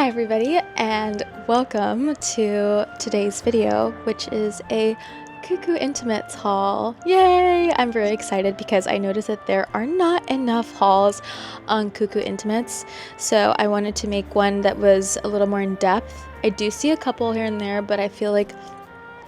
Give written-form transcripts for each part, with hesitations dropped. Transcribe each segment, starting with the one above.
Hi everybody, and welcome to today's video, which is a Cou Cou Intimates haul. Yay! I'm very excited because I noticed that there are not enough hauls on Cou Cou Intimates, so I wanted to make one that was a little more in depth. I do see a couple here and there, but I feel like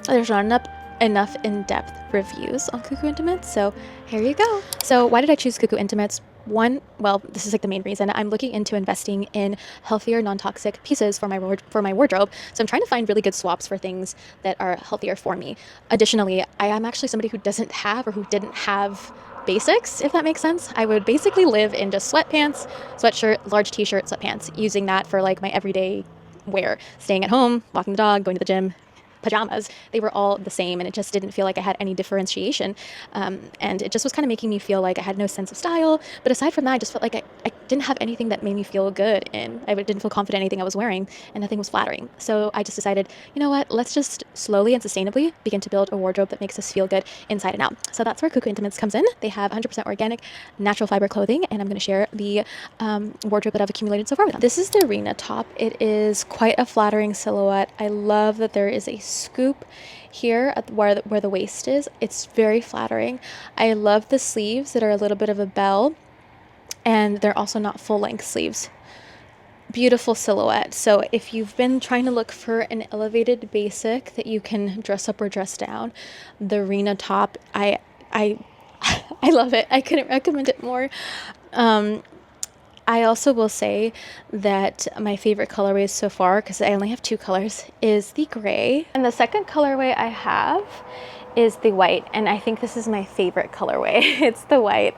there's not enough in-depth reviews on Cou Cou Intimates, so here you go. So why did I choose Cou Cou Intimates? One, well, this is like the main reason. I'm looking into investing in healthier, non-toxic pieces for my wardrobe. So I'm trying to find really good swaps for things that are healthier for me. Additionally, I am actually somebody who doesn't have or who didn't have basics, if that makes sense. I would basically live in just sweatpants, sweatshirt, large t-shirt, sweatpants, using that for like my everyday wear, staying at home, walking the dog, going to the gym, pajamas. They were all the same, and it just didn't feel like I had any differentiation, and it just was kind of making me feel like I had no sense of style. But aside from that, I just felt like I didn't have anything that made me feel good, and I didn't feel confident in anything I was wearing, and nothing was flattering. So I just decided, you know what, let's just slowly and sustainably begin to build a wardrobe that makes us feel good inside and out. So that's where Cou Cou Intimates comes in. They have 100% organic, natural fiber clothing, and I'm going to share the wardrobe that I've accumulated so far with them. This is the Arena top. It is quite a flattering silhouette. I love that there is a scoop here at where the waist is. It's very flattering. I love the sleeves that are a little bit of a bell, and they're also not full-length sleeves. Beautiful silhouette. So if you've been trying to look for an elevated basic that you can dress up or dress down, the Arena top, I love it. I couldn't recommend it more. I also will say that my favorite colorways so far, because I only have two colors, is the gray. And the second colorway I have is the white. And I think this is my favorite colorway. It's the white.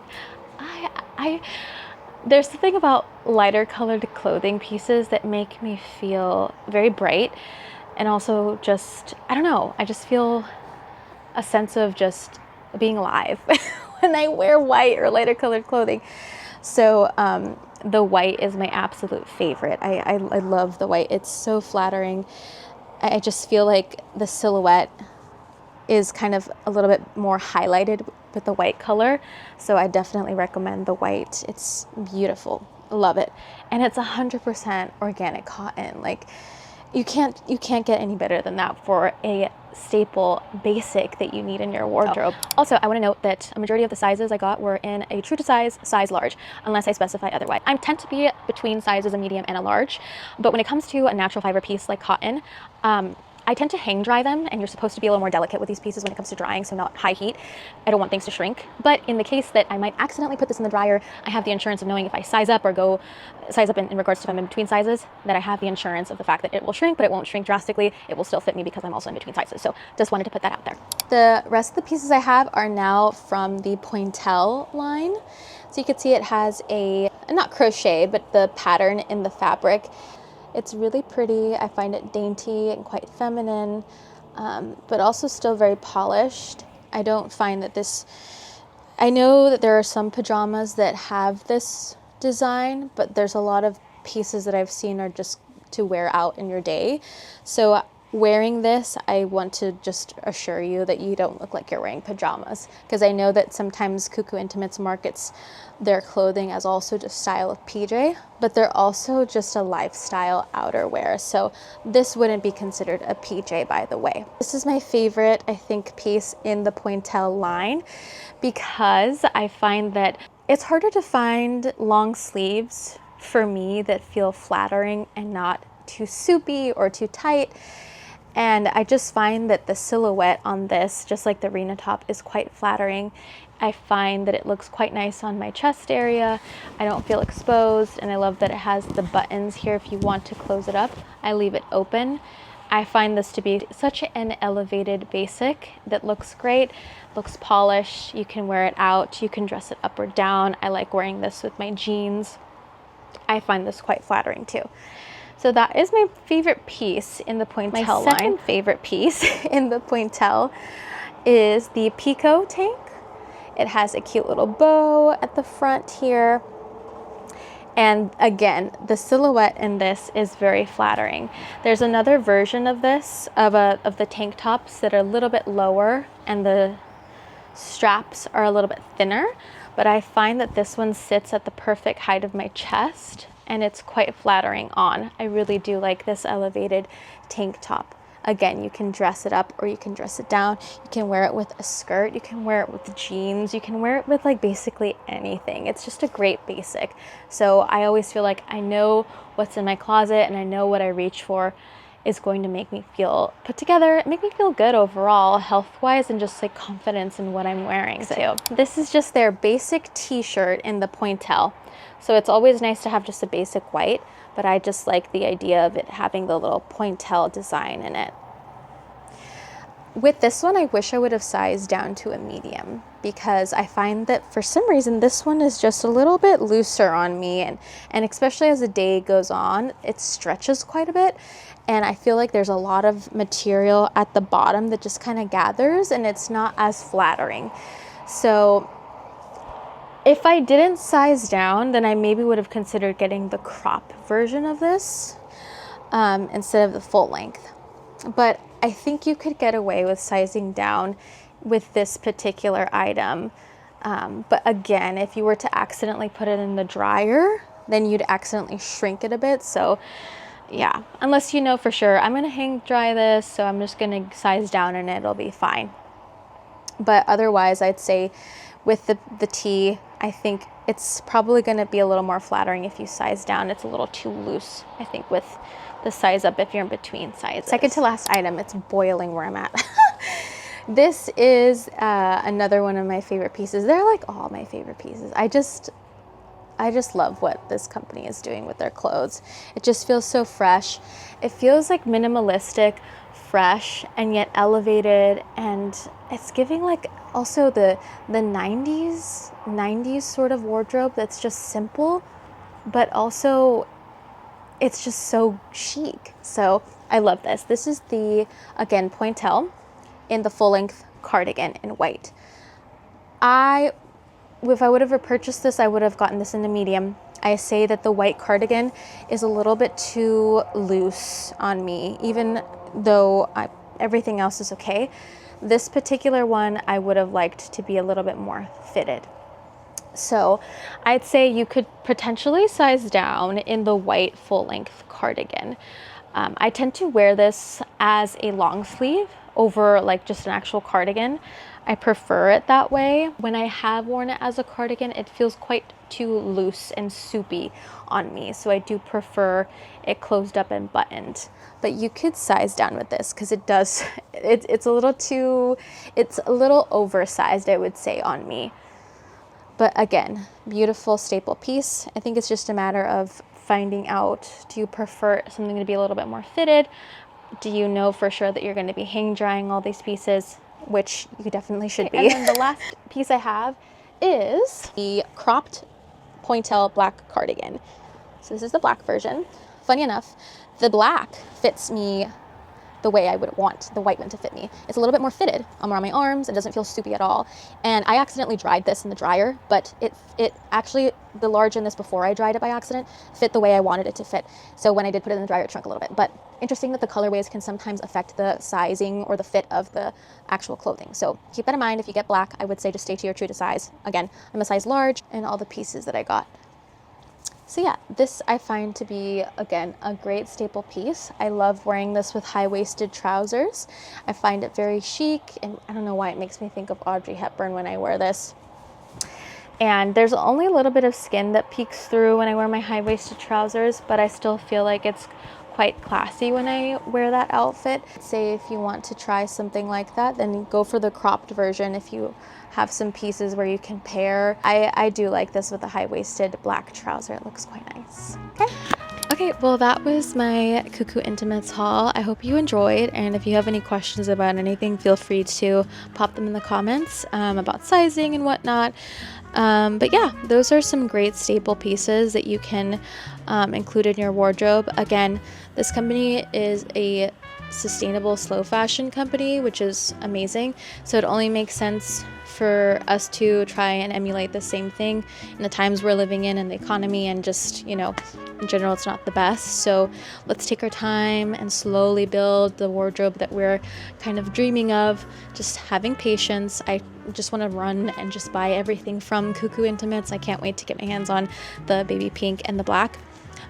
There's something about lighter colored clothing pieces that make me feel very bright. And also just, I don't know, I just feel a sense of just being alive when I wear white or lighter colored clothing. So, the white is my absolute favorite. I love the white. It's so flattering. I just feel like the silhouette is kind of a little bit more highlighted with the white color. So I definitely recommend the white. It's beautiful. Love it. And it's 100% organic cotton. Like, you can't get any better than that for a staple basic that you need in your wardrobe. Also, I want to note that a majority of the sizes I got were in a true to size large, unless I specify otherwise. I tend to be between sizes a medium and a large, but when it comes to a natural fiber piece like cotton, I tend to hang dry them, and you're supposed to be a little more delicate with these pieces when it comes to drying, so not high heat. I don't want things to shrink. But in the case that I might accidentally put this in the dryer, I have the insurance of knowing if I size up or go size up in regards to if I'm in between sizes, that I have the insurance of the fact that it will shrink, but it won't shrink drastically. It will still fit me because I'm also in between sizes. So just wanted to put that out there. The rest of the pieces I have are now from the Pointel line. So you can see it has a, not crochet, but the pattern in the fabric. It's really pretty. I find it dainty and quite feminine, but also still very polished. I don't find that this, I know that there are some pajamas that have this design, but there's a lot of pieces that I've seen are just to wear out in your day. So wearing this, I want to just assure you that you don't look like you're wearing pajamas, because I know that sometimes Cou Cou Intimates markets their clothing as also just style of PJ, but they're also just a lifestyle outerwear. So this wouldn't be considered a PJ, by the way. This is my favorite, I think, piece in the Pointel line, because I find that it's harder to find long sleeves for me that feel flattering and not too soupy or too tight. And I just find that the silhouette on this, just like the Arena top, is quite flattering. I find that it looks quite nice on my chest area. I don't feel exposed, and I love that it has the buttons here if you want to close it up. I leave it open. I find this to be such an elevated basic that looks great, looks polished. You can wear it out, you can dress it up or down. I like wearing this with my jeans. I find this quite flattering too. So that is my favorite piece in the Pointel line. My second favorite piece in the Pointel is the Picot tank. It has a cute little bow at the front here. And again, the silhouette in this is very flattering. There's another version of this, of the tank tops that are a little bit lower and the straps are a little bit thinner, but I find that this one sits at the perfect height of my chest. and it's quite flattering on. I really do like this elevated tank top. Again, you can dress it up or you can dress it down. You can wear it with a skirt, you can wear it with jeans, you can wear it with like basically anything. It's just a great basic. So I always feel like I know what's in my closet and I know what I reach for is going to make me feel put together, make me feel good overall, health-wise, and just like confidence in what I'm wearing too. This is just their basic t-shirt in the pointel. So it's always nice to have just a basic white, but I just like the idea of it having the little pointel design in it. With this one, I wish I would have sized down to a medium, because I find that for some reason this one is just a little bit looser on me, and especially as the day goes on, it stretches quite a bit, and I feel like there's a lot of material at the bottom that just kind of gathers and it's not as flattering. So if I didn't size down, then I maybe would have considered getting the crop version of this instead of the full length. But I think you could get away with sizing down with this particular item. But again, if you were to accidentally put it in the dryer, then you'd accidentally shrink it a bit. So yeah, unless you know for sure, I'm gonna hang dry this, so I'm just gonna size down and it'll be fine. But otherwise, I'd say with the tee, I think it's probably gonna be a little more flattering if you size down. It's a little too loose, I think, with the size up if you're in between sizes. Second to last item, it's boiling where I'm at. This is another one of my favorite pieces. They're like all my favorite pieces. I just love what this company is doing with their clothes. It just feels so fresh. It feels like minimalistic, fresh, and yet elevated, and it's giving like also the 90s sort of wardrobe that's just simple, but also it's just so chic. So I love this. This is the, again, pointel in the full length cardigan in white. If I would have repurchased this, I would have gotten this in the medium. I say that the white cardigan is a little bit too loose on me, even though everything else is okay. This particular one, I would have liked to be a little bit more fitted. So I'd say you could potentially size down in the white full length cardigan. I tend to wear this as a long sleeve over like just an actual cardigan. I prefer it that way. When I have worn it as a cardigan, it feels quite too loose and soupy on me. So I do prefer it closed up and buttoned. But you could size down with this because it does, it's a little oversized, I would say, on me. But again, beautiful staple piece. I think it's just a matter of finding out, do you prefer something to be a little bit more fitted? Do you know for sure that you're going to be hang drying all these pieces? Which you definitely should be. And then the last piece I have is the cropped pointel black cardigan. So this is the black version. Funny enough, the black fits me the way I would want the white one to fit me. It's a little bit more fitted around my arms. It doesn't feel soupy at all. And I accidentally dried this in the dryer, but it actually, the large in this before I dried it by accident, fit the way I wanted it to fit. So when I did put it in the dryer, it shrunk a little bit. But interesting that the colorways can sometimes affect the sizing or the fit of the actual clothing. So keep that in mind. If you get black, I would say just stay to your true to size. Again, I'm a size large in all the pieces that I got. So yeah, this I find to be, again, a great staple piece. I love wearing this with high-waisted trousers. I find it very chic, and I don't know why it makes me think of Audrey Hepburn when I wear this. And there's only a little bit of skin that peeks through when I wear my high-waisted trousers, but I still feel like it's quite classy when I wear that outfit. Say if you want to try something like that, then go for the cropped version if you have some pieces where you can pair. I do like this with a high-waisted black trouser. It looks quite nice. Okay, well that was my Cou Cou Intimates haul. I hope you enjoyed, and if you have any questions about anything, feel free to pop them in the comments about sizing and whatnot. But yeah, those are some great staple pieces that you can include in your wardrobe. Again, this company is a sustainable slow fashion company, which is amazing. So it only makes sense for us to try and emulate the same thing in the times we're living in and the economy, and just, you know, in general, it's not the best. So let's take our time and slowly build the wardrobe that we're kind of dreaming of, just having patience. I just want to run and just buy everything from Cou Cou Intimates. I can't wait to get my hands on the baby pink and the black.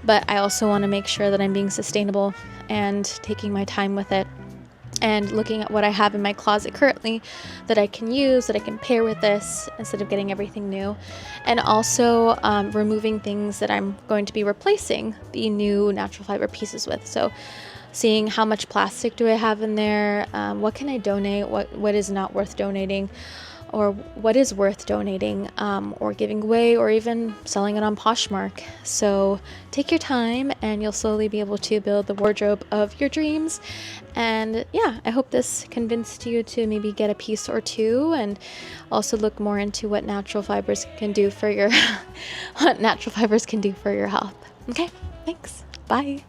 but I also want to make sure that I'm being sustainable and taking my time with it, and looking at what I have in my closet currently that I can use, that I can pair with this instead of getting everything new. And also removing things that I'm going to be replacing the new natural fiber pieces with. So seeing how much plastic do I have in there, what can I donate, what is not worth donating, or what is worth donating or giving away, or even selling it on Poshmark. So take your time and you'll slowly be able to build the wardrobe of your dreams. And yeah, I hope this convinced you to maybe get a piece or two, and also look more into what natural fibers can do for your what natural fibers can do for your health. Okay, thanks. Bye.